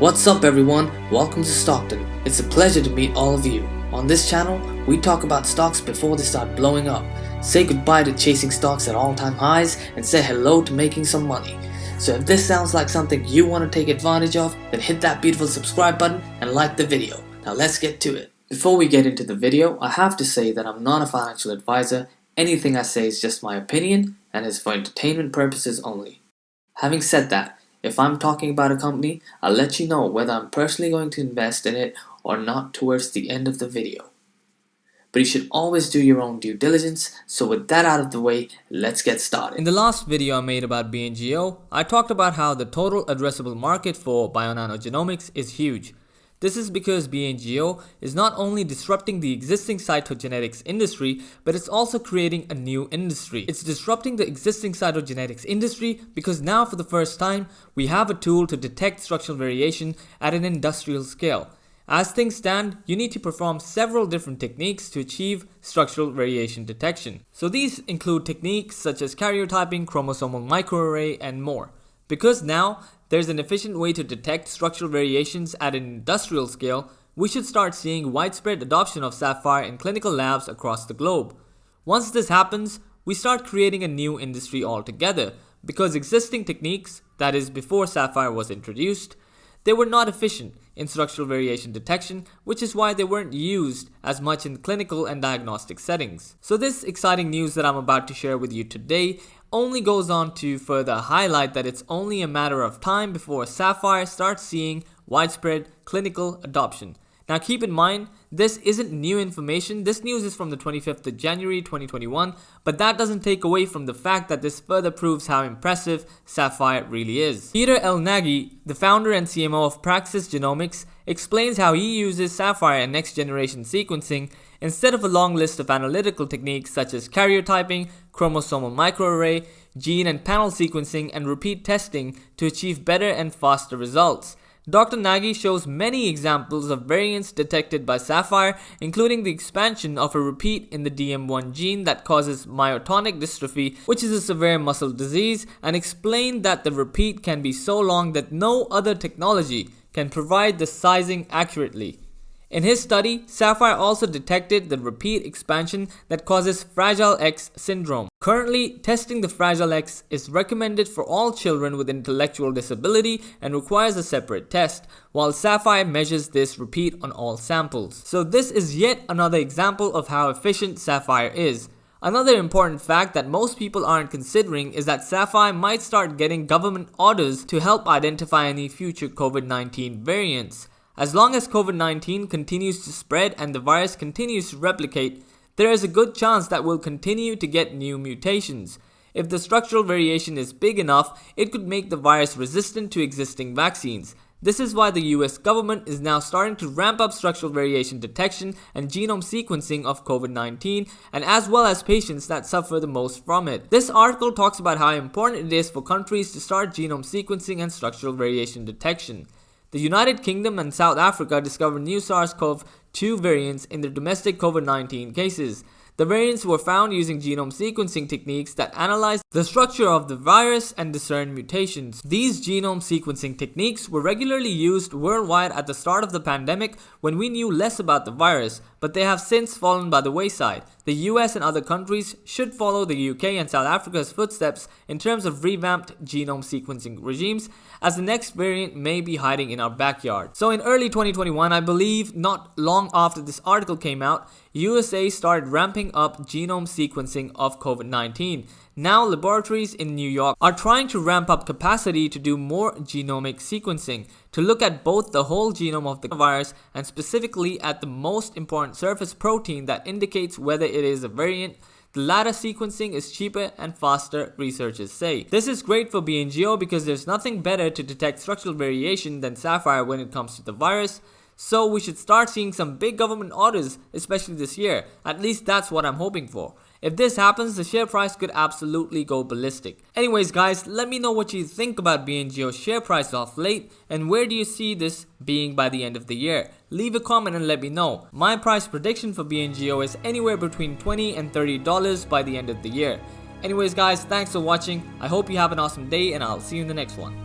What's up everyone, welcome to Stockton. It's a pleasure to meet all of you. On this channel, we talk about stocks before they start blowing up, say goodbye to chasing stocks at all-time highs, and say hello to making some money. So if this sounds like something you want to take advantage of, then hit that beautiful subscribe button and like the video. Now let's get to it. Before we get into the video, I have to say that I'm not a financial advisor. Anything I say is just my opinion and is for entertainment purposes only. Having said that, if I'm talking about a company, I'll let you know whether I'm personally going to invest in it or not towards the end of the video. But you should always do your own due diligence, so with that out of the way, let's get started. In the last video I made about BNGO, I talked about how the total addressable market for Bionano Genomics is huge. This is because BNGO is not only disrupting the existing cytogenetics industry, but it's also creating a new industry. It's disrupting the existing cytogenetics industry because now for the first time, we have a tool to detect structural variation at an industrial scale. As things stand, you need to perform several different techniques to achieve structural variation detection. So these include techniques such as karyotyping, chromosomal microarray, and more. Because now, there's an efficient way to detect structural variations at an industrial scale, we should start seeing widespread adoption of Saphyr in clinical labs across the globe. Once this happens, we start creating a new industry altogether, because existing techniques, that is before Saphyr was introduced, they were not efficient in structural variation detection, which is why they weren't used as much in clinical and diagnostic settings. So this exciting news that I'm about to share with you today only goes on to further highlight that it's only a matter of time before Saphyr starts seeing widespread clinical adoption. Now keep in mind, this isn't new information. This news is from the 25th of January 2021, but that doesn't take away from the fact that this further proves how impressive Saphyr really is. Peter L. Nagy, the founder and CMO of Praxis Genomics, explains how he uses Saphyr and next-generation sequencing instead of a long list of analytical techniques such as karyotyping, chromosomal microarray, gene and panel sequencing, and repeat testing to achieve better and faster results. Dr. Nagy shows many examples of variants detected by Saphyr, including the expansion of a repeat in the DM1 gene that causes myotonic dystrophy, which is a severe muscle disease, and explained that the repeat can be so long that no other technology can provide the sizing accurately. In his study, Saphyr also detected the repeat expansion that causes Fragile X syndrome. Currently, testing the Fragile X is recommended for all children with intellectual disability and requires a separate test, while Saphyr measures this repeat on all samples. So this is yet another example of how efficient Saphyr is. Another important fact that most people aren't considering is that Saphyr might start getting government orders to help identify any future COVID-19 variants. As long as COVID-19 continues to spread and the virus continues to replicate, there is a good chance that we'll continue to get new mutations. If the structural variation is big enough, it could make the virus resistant to existing vaccines. This is why the US government is now starting to ramp up structural variation detection and genome sequencing of COVID-19, and as well as patients that suffer the most from it. This article talks about how important it is for countries to start genome sequencing and structural variation detection. The United Kingdom and South Africa discovered new SARS-CoV-2 variants in their domestic COVID-19 cases. The variants were found using genome sequencing techniques that analyze the structure of the virus and discern mutations. These genome sequencing techniques were regularly used worldwide at the start of the pandemic when we knew less about the virus, but they have since fallen by the wayside. The US and other countries should follow the UK and South Africa's footsteps in terms of revamped genome sequencing regimes, as the next variant may be hiding in our backyard. So in early 2021, I believe not long after this article came out, USA started ramping up genome sequencing of COVID-19. Now laboratories in New York are trying to ramp up capacity to do more genomic sequencing, to look at both the whole genome of the virus and specifically at the most important surface protein that indicates whether it is a variant. The latter sequencing is cheaper and faster, researchers say. This is great for BNGO because there's nothing better to detect structural variation than Saphyr when it comes to the virus. So we should start seeing some big government orders, especially this year. At least that's what I'm hoping for. If this happens, the share price could absolutely go ballistic. Anyways guys, let me know what you think about BNGO's share price off late, and where do you see this being by the end of the year? Leave a comment and let me know. My price prediction for BNGO is anywhere between $20 and $30 by the end of the year. Anyways guys, thanks for watching. I hope you have an awesome day and I'll see you in the next one.